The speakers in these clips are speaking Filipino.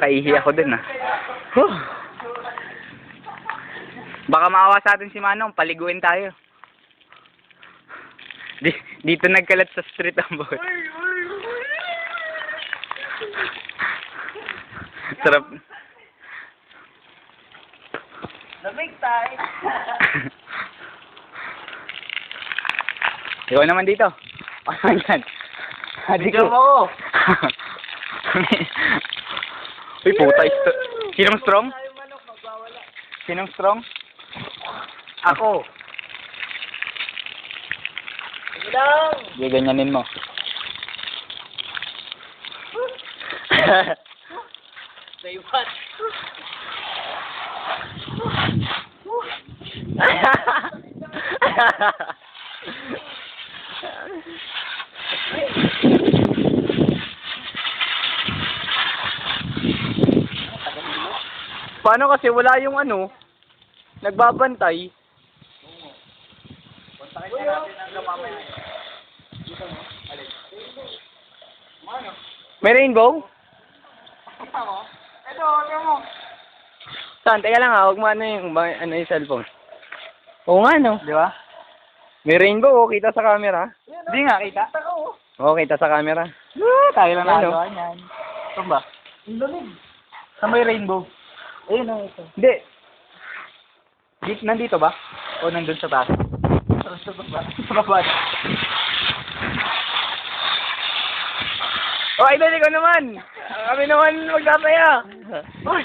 Nakaihi ako dun ah. Huh. Baka maawa sa atin si Manong, paliguin tayo. Dito nagkalat sa street ang boat. Sarap. Lamig tayo. Ikaw naman dito. Ano yan? Bigyan mo ako. Uy, puta. Sinong strong? Sinong strong? Ako. Sige lang. Sige, ganyanin mo. Say what? Paano kasi wala yung ano, nagbabantay. Kontakin na natin hanggang mamaya. Dito mo. Alin? Ano? May rainbow? Kita mo? Ito, ito mo. Saan? Teka lang ha, huwag mo ano yung cellphone. Oo nga no. Di ba? May rainbow, oh, kita sa camera. Hindi nga, kita. Oo, kita sa camera. Tayo lang Ano? nagawa niyan. Ito ba? Ang lamig. Saan may rainbow? Ayun na ito. Hindi. Nandito ba? O nandun sa taas? Sa baba. Sa baba. Oh, idol, ikaw naman! Kami naman magtataya! Oh,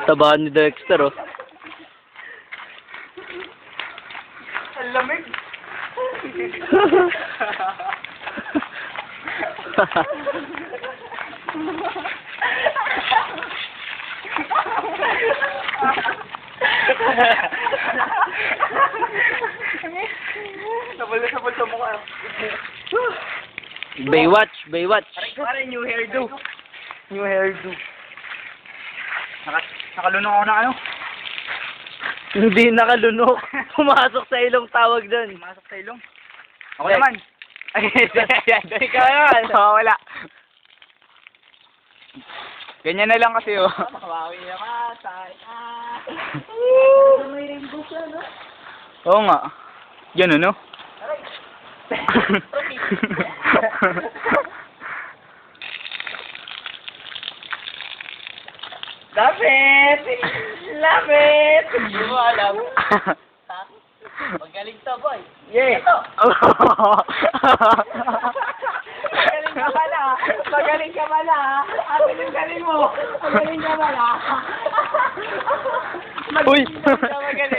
Tabahan ni Dexter, oh. Ang lamig. Sabal sa mukha. Baywatch, Baywatch. Pare, new hairdo. New hairdo. Nakalunong ako na ano? Hindi nakalunok. Pumasok sa ilong tawag doon. Masok sa ilong. Ako Dek. naman. Ikaw naman. Oo, wala. Ganyan na lang kasi, oh. Makawawi na matay. May rainbow siya, no? Oo nga. Yan, ano? Lapit! Lapit! Hindi mo alam. Magaling to, boy. Yeah. Ito. Magaling ka pala. Magaling ka pala. Atin yung galing mo. Magaling ka pala. Uy! Magaling